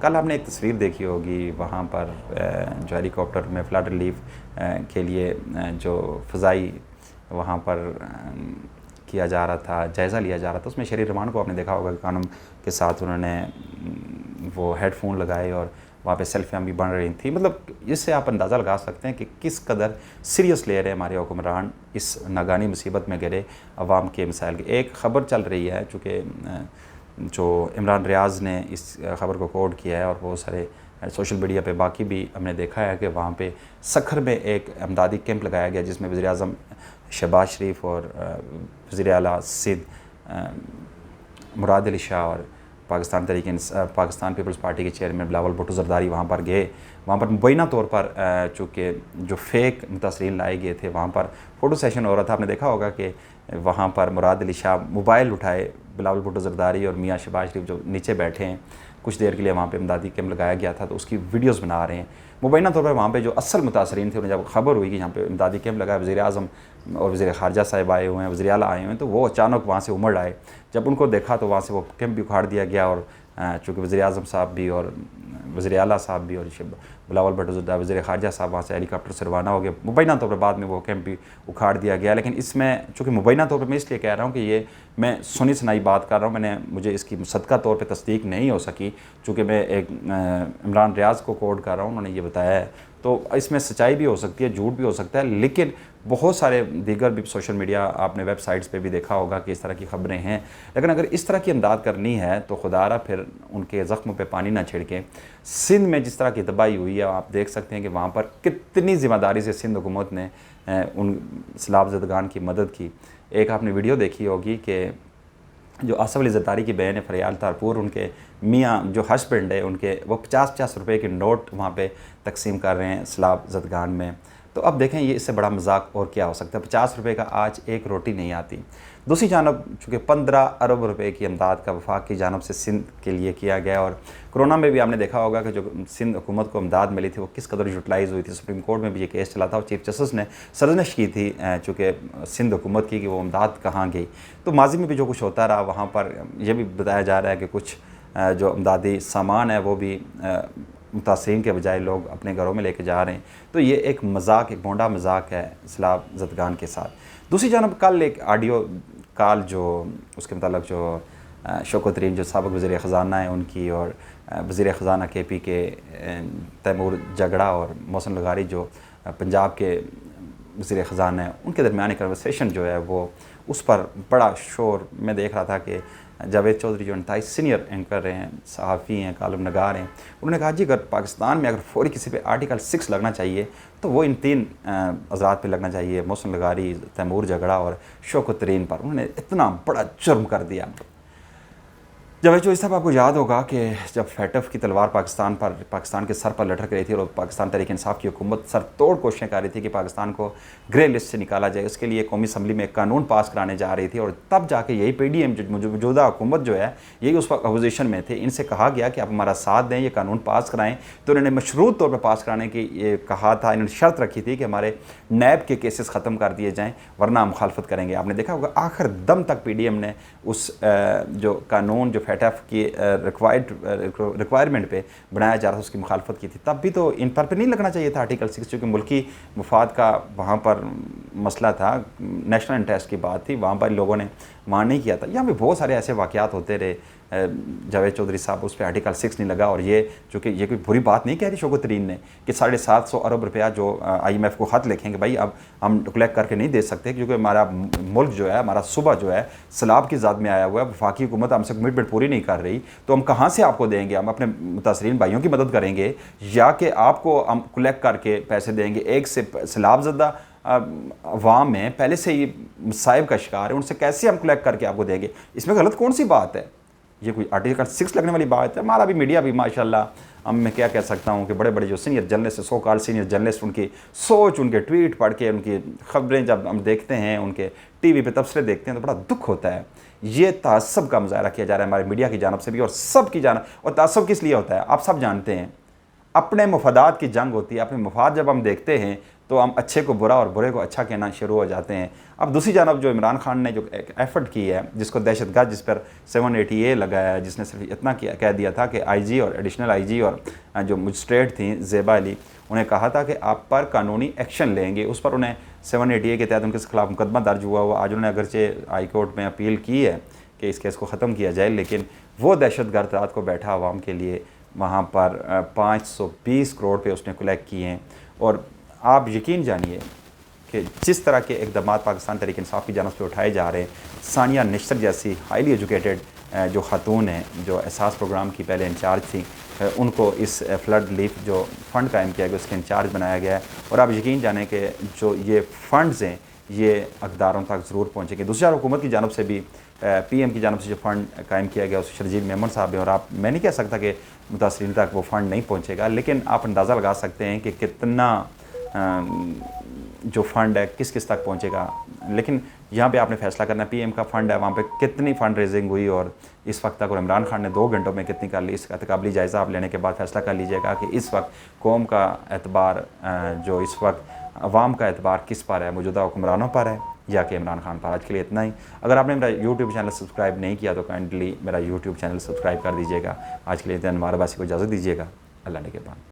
کل آپ نے ایک تصویر دیکھی ہوگی وہاں پر جو ہیلی کاپٹر میں فلڈ ریلیف کے لیے جو فضائی وہاں پر کیا جا رہا تھا، جائزہ لیا جا رہا تھا، اس میں شہری رحمان کو آپ نے دیکھا ہوگا کہ کانم کے ساتھ انہوں نے وہ ہیڈ فون لگائے اور وہاں پہ سیلفیاں بھی بن رہی تھیں. مطلب اس سے آپ اندازہ لگا سکتے ہیں کہ کس قدر سیریس لے رہے ہمارے حکمران اس ناگہانی مصیبت میں گرے عوام کے مسائل کے. ایک خبر چل رہی ہے چونکہ جو عمران ریاض نے اس خبر کو کوٹ کیا ہے اور بہت سارے سوشل میڈیا پہ باقی بھی ہم نے دیکھا ہے کہ وہاں پہ سکھر میں ایک امدادی کیمپ لگایا گیا جس میں وزیر اعظم شہباز شریف اور وزیر اعلیٰ سندھ مراد علی شاہ اور پاکستان پیپلز پارٹی کے چیئرمین بلاول بھٹو زرداری وہاں پر گئے. وہاں پر مبینہ طور پر چونکہ جو فیک متاثرین لائے گئے تھے وہاں پر فوٹو سیشن ہو رہا تھا. آپ نے دیکھا ہوگا کہ وہاں پر مراد علی شاہ موبائل اٹھائے، بلاول بھٹو زرداری اور میاں شہباز شریف جو نیچے بیٹھے ہیں کچھ دیر کے لیے وہاں پہ امدادی کیمپ لگایا گیا تھا تو اس کی ویڈیوز بنا رہے ہیں. مبینہ طور پر وہاں پہ جو اصل متاثرین تھے انہیں جب خبر ہوئی کہ یہاں پہ امدادی کیمپ لگا ہے، وزیر اعظم اور وزیر خارجہ صاحب آئے ہوئے ہیں، وزیر اعلیٰ آئے ہوئے ہیں، تو وہ اچانک وہاں سے امڑ آئے. جب ان کو دیکھا تو وہاں سے وہ کیمپ بھی اکھاڑ دیا گیا اور چونکہ وزیر اعظم صاحب بھی اور وزیر اعلیٰ صاحب بھی اور بلاول بھٹو زرداری وزیر خارجہ صاحب وہاں سے ہیلی کاپٹر سے روانہ ہو گئے. مبینہ طور پر بعد میں وہ کیمپ بھی اکھاڑ دیا گیا. لیکن اس میں چونکہ مبینہ طور پر میں اس لیے کہہ رہا ہوں کہ یہ میں سنی سنائی بات کر رہا ہوں، مجھے اس کی مصدقہ طور پہ تصدیق نہیں ہو سکی چونکہ میں ایک عمران ریاض کو کوٹ کر رہا ہوں، انہوں نے یہ بتایا ہے. تو اس میں سچائی بھی ہو سکتی ہے، جھوٹ بھی ہو سکتا ہے، لیکن بہت سارے دیگر بھی سوشل میڈیا آپ نے ویب سائٹس پہ بھی دیکھا ہوگا کہ اس طرح کی خبریں ہیں. لیکن اگر اس طرح کی امداد کرنی ہے تو خدا را پھر ان کے زخموں پہ پانی نہ چھڑکیں. سندھ میں جس طرح کی تباہی ہوئی ہے آپ دیکھ سکتے ہیں کہ وہاں پر کتنی ذمہ داری سے سندھ حکومت نے ان سیلاب زدگان کی مدد کی. ایک آپ نے ویڈیو دیکھی ہوگی کہ جو آصف علی زرداری کی بہن ہے فریال تارپور، ان کے میاں جو ہسبینڈ ہے ان کے وہ 50 روپے کے نوٹ وہاں پہ تقسیم کر رہے ہیں سیلاب زدگان میں. تو اب دیکھیں یہ اس سے بڑا مذاق اور کیا ہو سکتا ہے. 50 روپے کا آج ایک روٹی نہیں آتی. دوسری جانب چونکہ 15 ارب روپے کی امداد کا وفاق کی جانب سے سندھ کے لیے کیا گیا اور کرونا میں بھی آپ نے دیکھا ہوگا کہ جو سندھ حکومت کو امداد ملی تھی وہ کس قدر یوٹیلائز ہوئی تھی. سپریم کورٹ میں بھی یہ کیس چلا تھا اور چیف جسٹس نے سرزنش کی تھی چونکہ سندھ حکومت کی کہ وہ امداد کہاں گئی. تو ماضی میں بھی جو کچھ ہوتا رہا وہاں پر یہ بھی بتایا جا رہا ہے کہ کچھ جو امدادی سامان ہے وہ بھی متاثرین کے بجائے لوگ اپنے گھروں میں لے کے جا رہے ہیں. تو یہ ایک مذاق، ایک بونڈا مذاق ہے سیلاب زدگان کے ساتھ. دوسری جانب کل ایک آڈیو کال جو اس کے متعلق جو شوکت ترین جو سابق وزیر خزانہ ہیں ان کی اور وزیر خزانہ کے پی کے تیمور جگڑا اور محسن لغاری جو پنجاب کے وزیر خزانہ ہیں ان کے درمیان کنورسیشن جو ہے وہ اس پر بڑا شور میں دیکھ رہا تھا کہ جاوید چودھری جو 28 سینئر اینکر ہیں، صحافی ہیں، کالم نگار ہیں، انہوں نے کہا جی اگر پاکستان میں اگر فوری کسی پہ آرٹیکل 6 لگنا چاہیے تو وہ ان 3 حضرات پہ لگنا چاہیے، محسن لغاری، تیمور جگڑا اور شوکت ترین پر. انہوں نے اتنا بڑا جرم کر دیا. جاوید چودھری صاحب آپ کو یاد ہوگا کہ جب فیٹف کی تلوار پاکستان کے سر پر لٹک رہی تھی اور پاکستان تحریک انصاف کی حکومت سر توڑ کوششیں کر رہی تھی کہ پاکستان کو گرے لسٹ سے نکالا جائے، اس کے لیے قومی اسمبلی میں ایک قانون پاس کرانے جا رہی تھی اور تب جا کے یہی پی ڈی ایم جو موجودہ حکومت جو ہے یہی اس وقت اپوزیشن میں تھے، ان سے کہا گیا کہ آپ ہمارا ساتھ دیں، یہ قانون پاس کرائیں. تو انہوں نے مشروط طور پر پاس کرانے کی یہ کہا تھا، انہوں نے شرط رکھی تھی کہ ہمارے نیب کے کیسز ختم کر دیے جائیں ورنہ ہم مخالفت کریں گے. آپ نے دیکھا ہوگا آخر دم تک پی ڈی ایم نے اس جو قانون جو فیٹف کی ریکوائرمنٹ پہ بنایا جا رہا تھا اس کی مخالفت کی تھی. تب بھی تو ان پر نہیں لگنا چاہیے تھا آرٹیکل 6 چونکہ ملکی مفاد کا وہاں پر مسئلہ تھا، نیشنل انٹرسٹ کی بات تھی، وہاں پر لوگوں نے وہاں نہیں کیا تھا. یہاں پہ بہت سارے ایسے واقعات ہوتے رہے. جاوید چودھری صاحب اس پہ آرٹیکل 6 نہیں لگا اور یہ چونکہ یہ کوئی بری بات نہیں کہہ رہی شوکت ترین نے کہ 750 ارب روپیہ جو آئی ایم ایف کو خط لکھیں کہ بھائی اب ہم کلیکٹ کر کے نہیں دے سکتے کیونکہ ہمارا ملک جو ہے، ہمارا صوبہ جو ہے سیلاب کی زد میں آیا ہوا ہے، وفاقی حکومت ہم سے کمٹمنٹ پوری نہیں کر رہی تو ہم کہاں سے آپ کو دیں گے؟ ہم اپنے متاثرین بھائیوں کی مدد کریں گے یا کہ آپ کو ہم کلیکٹ کر کے پیسے دیں گے؟ ایک سے سیلاب زدہ عوام میں پہلے سے ہی مصائب کا شکار ہے، ان سے کیسے ہم کلیکٹ کر کے آپ کو دیں گے؟ اس میں غلط کون سی بات ہے؟ یہ کوئی آرٹیکل 6 لگنے والی بات ہے؟ ہمارا بھی میڈیا بھی ماشاءاللہ، میں کیا کہہ سکتا ہوں کہ بڑے بڑے جو سینئر جرنلسٹ، سو کال سینئر جرنلسٹ، ان کی سوچ، ان کے ٹویٹ پڑھ کے، ان کی خبریں جب ہم دیکھتے ہیں، ان کے ٹی وی پہ تبصرے دیکھتے ہیں تو بڑا دکھ ہوتا ہے. یہ تعصب کا مظاہرہ کیا جا رہا ہے ہمارے میڈیا کی جانب سے بھی اور سب کی جانب. اور تعصب کس لیے ہوتا ہے آپ سب جانتے ہیں، اپنے مفادات کی جنگ ہوتی ہے. اپنے مفاد جب ہم دیکھتے ہیں تو ہم اچھے کو برا اور برے کو اچھا کہنا شروع ہو جاتے ہیں۔ اب دوسری جانب جو عمران خان نے جو ایک ایفرٹ کی ہے، جس کو دہشت گرد، جس پر 780A لگایا ہے، جس نے صرف اتنا کہہ دیا تھا کہ آئی جی اور ایڈیشنل آئی جی اور جو مجسٹریٹ تھیں زیبا علی، انہیں کہا تھا کہ آپ پر قانونی ایکشن لیں گے، اس پر انہیں 780A کے تحت ان کے خلاف مقدمہ درج ہوا آج انہوں نے اگرچہ ہائی کورٹ میں اپیل کی ہے کہ اس کیس کو ختم کیا جائے، لیکن وہ دہشت گرد رات کو بیٹھا عوام کے لیے وہاں پر 520 کروڑ پہ اس نے کلیکٹ کیے ہیں۔ اور آپ یقین جانیے کہ جس طرح کے اقدامات پاکستان تحریک انصاف کی جانب سے اٹھائے جا رہے ہیں، ثانیہ نشتر جیسی ہائیلی ایجوکیٹڈ جو خاتون ہیں، جو احساس پروگرام کی پہلے انچارج تھیں، ان کو اس فلڈ ریلیف جو فنڈ قائم کیا گیا اس کے انچارج بنایا گیا ہے، اور آپ یقین جانیں کہ جو یہ فنڈز ہیں یہ اقداروں تک ضرور پہنچیں گے۔ دوسری حکومت کی جانب سے بھی پی ایم کی جانب سے جو فنڈ قائم کیا گیا اس شرجیل میمن صاحب ہیں، اور آپ میں نہیں کہہ سکتا کہ متاثرین تک وہ فنڈ نہیں پہنچے گا، لیکن آپ اندازہ لگا سکتے ہیں کہ کتنا جو فنڈ ہے کس کس تک پہنچے گا۔ لیکن یہاں پہ آپ نے فیصلہ کرنا ہے، پی ایم کا فنڈ ہے، وہاں پہ کتنی فنڈ ریزنگ ہوئی اور اس وقت تک، اور عمران خان نے 2 گھنٹوں میں کتنی کر لی، اس کا قابلی جائزہ آپ لینے کے بعد فیصلہ کر لیجئے گا کہ اس وقت قوم کا اعتبار، جو اس وقت عوام کا اعتبار کس پر ہے، موجودہ حکمرانوں پر ہے یا کہ عمران خان پر۔ آج کے لیے اتنا ہی۔ اگر آپ نے میرا یوٹیوب چینل سبسکرائب نہیں کیا تو کائنڈلی میرا یوٹیوب چینل سبسکرائب کر دیجیے گا۔ آج کے لیے انوار عباسی کو اجازت دیجیے گا۔ اللہ نگہبان۔